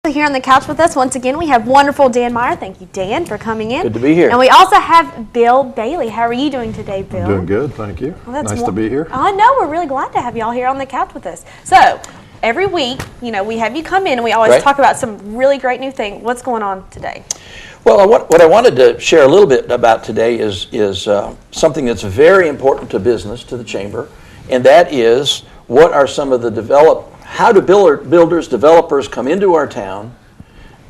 Here on the couch with us once again, we have wonderful Dan Meyer. Thank you, Dan, for coming in. Good to be here. And we also have Bill Bailey. How are you doing today, Bill? I'm doing good, thank you. Well, nice to be here. I know, we're really glad to have you all here on the couch with us. So, every week, we have you come in and we always talk about some really great new thing. What's going on today? Well, what I wanted to share a little bit about today is something that's very important to business, to the Chamber, and that is what are some of the how do builders, developers come into our town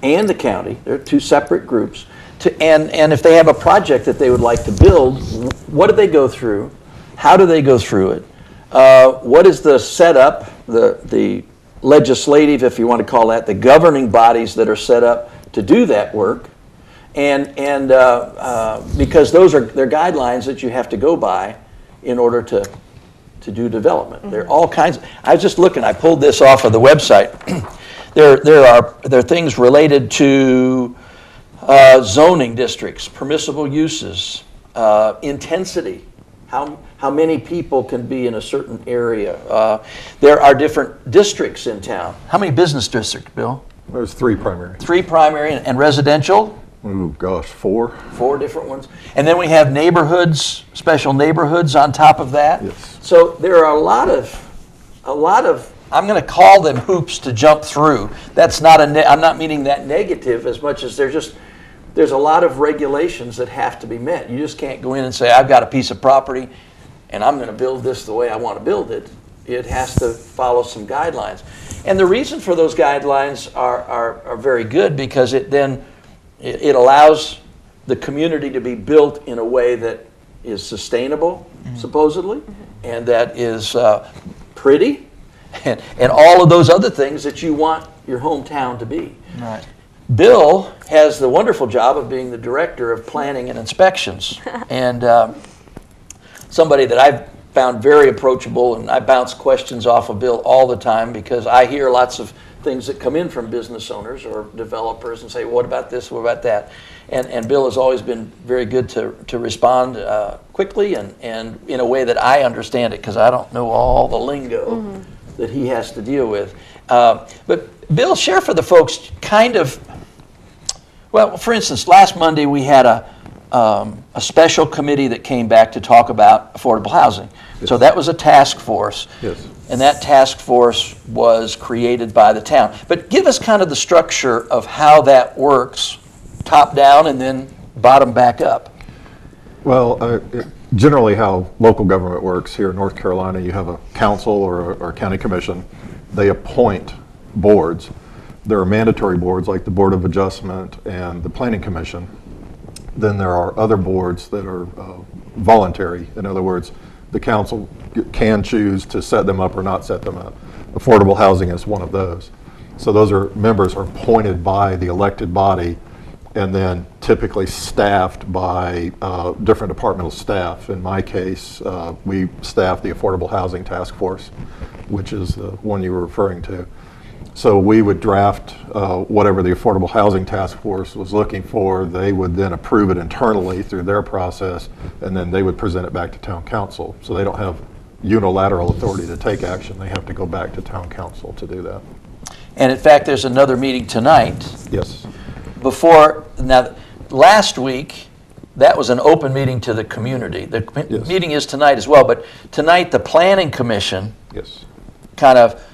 and the county, they're two separate groups, and if they have a project that they would like to build, what do they go through? How do they go through it? What is the setup, the legislative, if you want to call that, the governing bodies that are set up to do that work? And because they're guidelines that you have to go by in order to do development. Mm-hmm. There are all kinds. I was just looking. I pulled this off of the website. there are things related to zoning districts, permissible uses, intensity. How many people can be in a certain area? There are different districts in town. How many business districts, Bill? There's three primary. Three primary and residential? Oh gosh, four. Four different ones. And then we have neighborhoods, special neighborhoods on top of that. Yes. So there are a lot of I'm going to call them hoops to jump through. That's not I'm not meaning that negative as much as there's a lot of regulations that have to be met. You just can't go in and say, I've got a piece of property and I'm going to build this the way I want to build it. It has to follow some guidelines. And the reason for those guidelines are very good because it allows the community to be built in a way that is sustainable, supposedly, and that is pretty, and all of those other things that you want your hometown to be. Right. Bill has the wonderful job of being the director of planning and inspections, and somebody that I've found very approachable, and I bounce questions off of Bill all the time because I hear lots of things that come in from business owners or developers and say, what about this, what about that? And Bill has always been very good to respond quickly and in a way that I understand it because I don't know all the lingo that he has to deal with. But Bill, share for the folks for instance, last Monday we had a special committee that came back to talk about affordable housing. Yes. So that was a task force. Yes. And that task force was created by the town. But give us kind of the structure of how that works, top down and then bottom back up. Well, generally how local government works here in North Carolina, you have a council or a county commission. They appoint boards. There are mandatory boards like the Board of Adjustment and the Planning Commission. Then there are other boards that are voluntary. In other words, the council can choose to set them up or not set them up. Affordable housing is one of those. So those members are appointed by the elected body and then typically staffed by different departmental staff. In my case, we staff the Affordable Housing Task Force, which is the one you were referring to. So we would draft whatever the Affordable Housing Task Force was looking for. They would then approve it internally through their process, and then they would present it back to town council. So they don't have unilateral authority to take action. They have to go back to town council to do that. And in fact, there's another meeting tonight. Yes. Now, last week, that was an open meeting to the community. The meeting is tonight as well, but tonight the Planning Commission kind of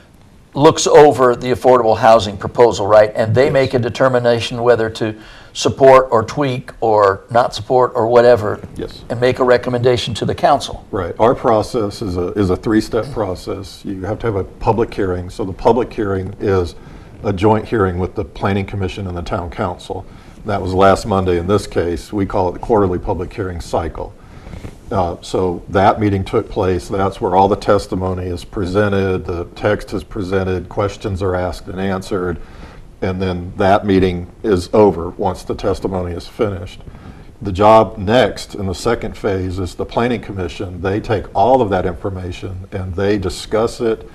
looks over the affordable housing proposal, right? And they make a determination whether to support or tweak or not support or whatever, and make a recommendation to the council. Right. Our process is a three-step process. You have to have a public hearing. So the public hearing is a joint hearing with the Planning Commission and the Town Council. That was last Monday. In this case, we call it the quarterly public hearing cycle. So that meeting took place. That's where all the testimony is presented, the text is presented, questions are asked and answered, and then that meeting is over once the testimony is finished. The job next in the second phase is the Planning Commission. They take all of that information and they discuss it.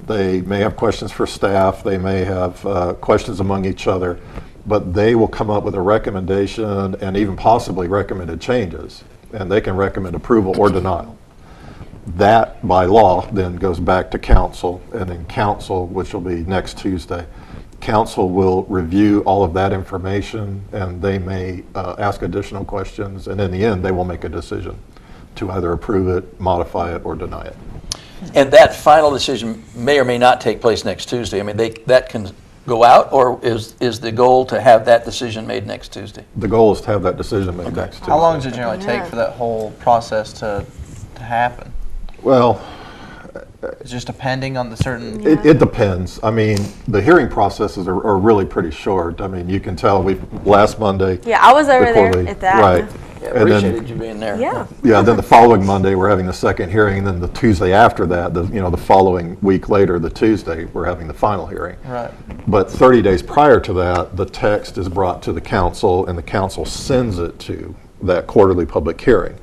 They may have questions for staff, they may have questions among each other, but they will come up with a recommendation and even possibly recommended changes. And they can recommend approval or denial. That, by law, then goes back to council, and then council, which will be next Tuesday, council will review all of that information, and they may ask additional questions, and in the end, they will make a decision to either approve it, modify it, or deny it. And that final decision may or may not take place next Tuesday. I mean, that can go out, or is the goal to have that decision made next Tuesday? The goal is to have that decision made next Tuesday. How long does it generally take for that whole process to happen? Well, It's just depending on the certain... it depends. I mean, the hearing processes are really pretty short. I mean, you can tell last Monday. Yeah, I was over there quarterly, at that. right. Yeah, And then- appreciated you being there. Yeah. Yeah, then the following Monday, we're having the second hearing, and then the Tuesday after that, the following week later, the Tuesday, we're having the final hearing. Right. But 30 days prior to that, the text is brought to the council, and the council sends it to that quarterly public hearing.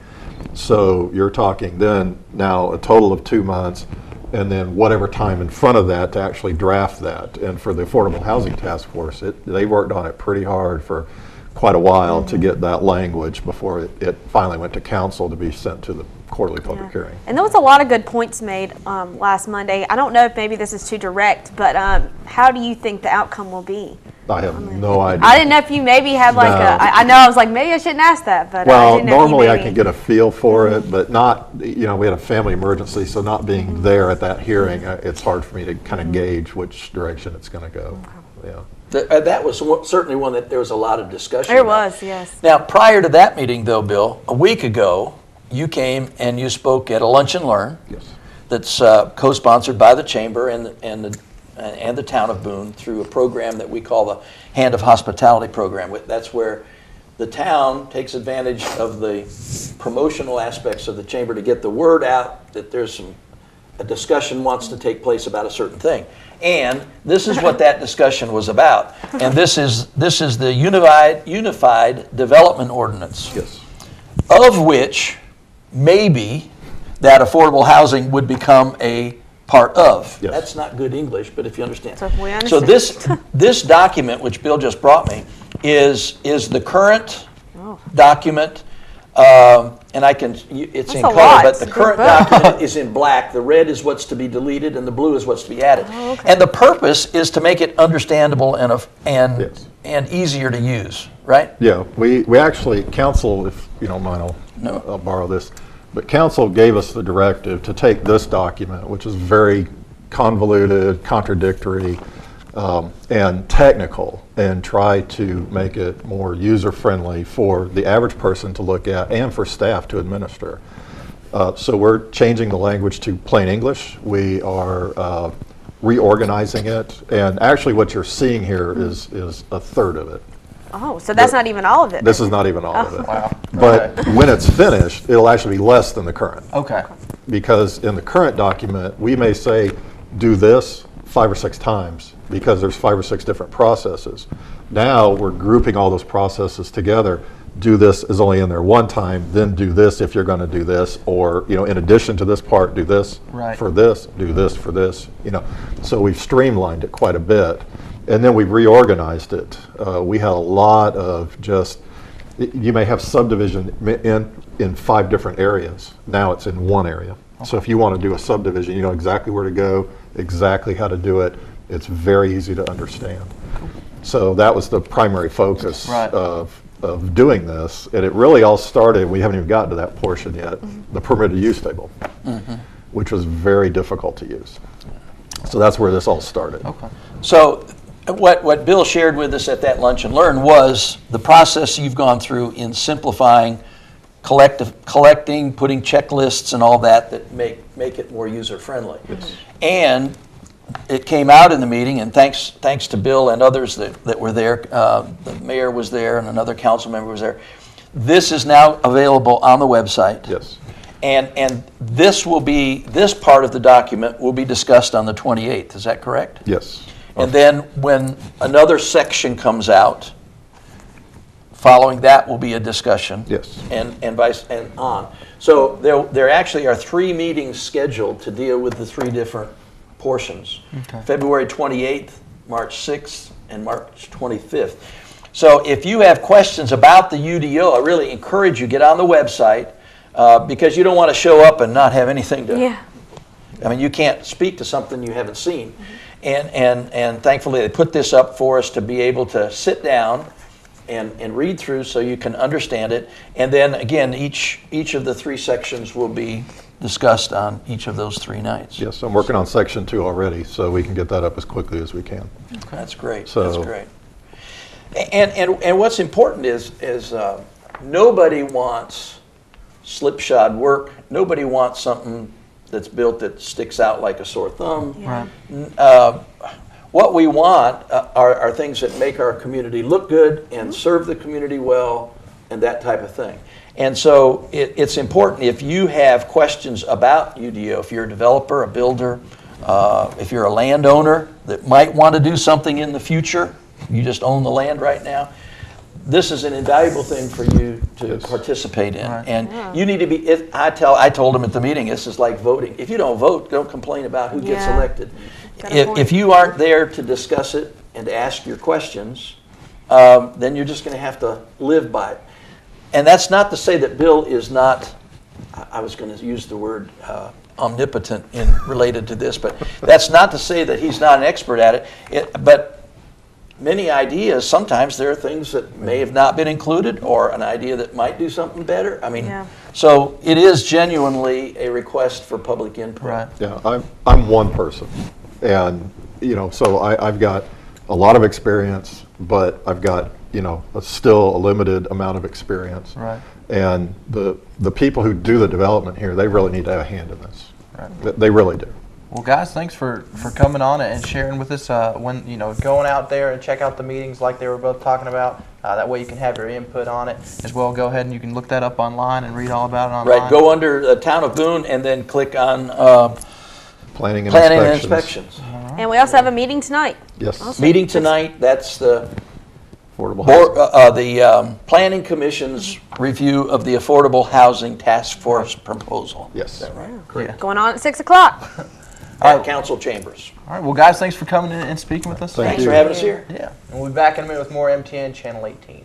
So you're talking then now a total of 2 months, and then whatever time in front of that to actually draft that. And for the Affordable Housing Task Force, they worked on it pretty hard for quite a while to get that language before it finally went to council to be sent to the quarterly public hearing. And there was a lot of good points made last Monday. I don't know if maybe this is too direct, but how do you think the outcome will be? I have no idea. I didn't know if you maybe had like No. I know I was like, maybe I shouldn't ask that, but I Well, didn't know if you normally I maybe- can get a feel for it, but not, we had a family emergency, so not being there at that hearing, it's hard for me to kind of gauge which direction it's going to go. Yeah. That was certainly one that there was a lot of discussion There about. was, yes. Now, prior to that meeting, though, Bill, a week ago, you came and you spoke at a Lunch and Learn. Yes. That's co-sponsored by the Chamber and the town of Boone through a program that we call the Hand of Hospitality program. That's where the town takes advantage of the promotional aspects of the Chamber to get the word out that a discussion wants to take place about a certain thing. And this is what that discussion was about. And this is the Unified Development Ordinance, Yes. of which maybe that affordable housing would become a part of. Yes. That's not good English, but if you understand. So we So understand. this document, which Bill just brought me, is the current document, and it's in That's a color, lot. but the It's a current book. document is in black. The red is what's to be deleted, and the blue is what's to be added. Oh, okay. And the purpose is to make it understandable Yes. and easier to use, right? Yeah, we actually, council, if you don't mind, I'll borrow this, but council gave us the directive to take this document, which is very convoluted, contradictory, and technical, and try to make it more user-friendly for the average person to look at and for staff to administer. So we're changing the language to plain English. We are reorganizing it, and actually what you're seeing here is a third of it. Oh, so that's not even all of it. This is not even all of it. Wow. But Okay. when it's finished, it'll actually be less than the current. Okay. Because in the current document, we may say, do this 5 or 6 times, because there's 5 or 6 different processes. Now, we're grouping all those processes together. Do this is only in there one time, then do this if you're going to do this, or, in addition to this part, do this Right. for this, do this for this, So we've streamlined it quite a bit. And then we've reorganized it. We had a lot of you may have subdivision in 5 different areas. Now it's in one area. So if you want to do a subdivision, you know exactly where to go, exactly how to do it. It's very easy to understand. So that was the primary focus Right. of doing this. And it really all started, we haven't even gotten to that portion yet, the permitted use table, which was very difficult to use. So that's where this all started. Okay. So what Bill shared with us at that Lunch and Learn was the process you've gone through in simplifying, collecting, putting checklists and all that make it more user-friendly. Yes. And it came out in the meeting, and thanks to Bill and others that were there, the mayor was there and another council member was there. This is now available on the website. Yes. And this part of the document will be discussed on the 28th, is that correct? Yes. And then when another section comes out, following that will be a discussion. Yes. And on. So there actually are 3 meetings scheduled to deal with the 3 different portions. Okay. February 28th, March 6th, and March 25th. So if you have questions about the UDO, I really encourage you get on the website because you don't want to show up and not have anything to. Yeah. I mean, you can't speak to something you haven't seen. And thankfully they put this up for us to be able to sit down and read through so you can understand it. And then again, each of the 3 sections will be discussed on each of those 3 nights. Yes, I'm working on section 2 already, so we can get that up as quickly as we can. That's great. So- That's great. And what's important is nobody wants slipshod work. Nobody wants something that's built that sticks out like a sore thumb. Yeah. What we want are things that make our community look good and serve the community well and that type of thing. And so it's important if you have questions about UDO, if you're a developer, a builder, if you're a landowner that might want to do something in the future, you just own the land right now, this is an invaluable thing for you to participate in. Right. And you need to be, I told them at the meeting, this is like voting. If you don't vote, don't complain about who gets Yeah. elected. Got a point. If you aren't there to discuss it and to ask your questions, then you're just going to have to live by it. And that's not to say that Bill is not, I was going to use the word omnipotent related to this, but that's not to say that he's not an expert at it. But many ideas, sometimes there are things that may have not been included or an idea that might do something better. I mean, Yeah. so it is genuinely a request for public input. Right. Yeah, I'm one person, and so I've got a lot of experience, but I've got still a limited amount of experience. Right. And the people who do the development here, they really need to have a hand in this. Right. They really do. Well, guys, thanks for coming on and sharing with us. When going out there and check out the meetings like they were both talking about. That way you can have your input on it as well. Go ahead and you can look that up online and read all about it online. Right. Go under the Town of Boone and then click on Planning and Planning and inspections. Inspections. And we also have a meeting tonight. Yes. Also. Meeting tonight. That's the Affordable housing. Planning Commission's review of the Affordable Housing Task Force proposal. Yes. Is that right? Yeah. Going on at 6 o'clock. At council chambers. All right. Well, guys, thanks for coming in and speaking with us. Thank Thanks you. for having us here. Yeah. And we'll be back in a minute with more MTN Channel 18.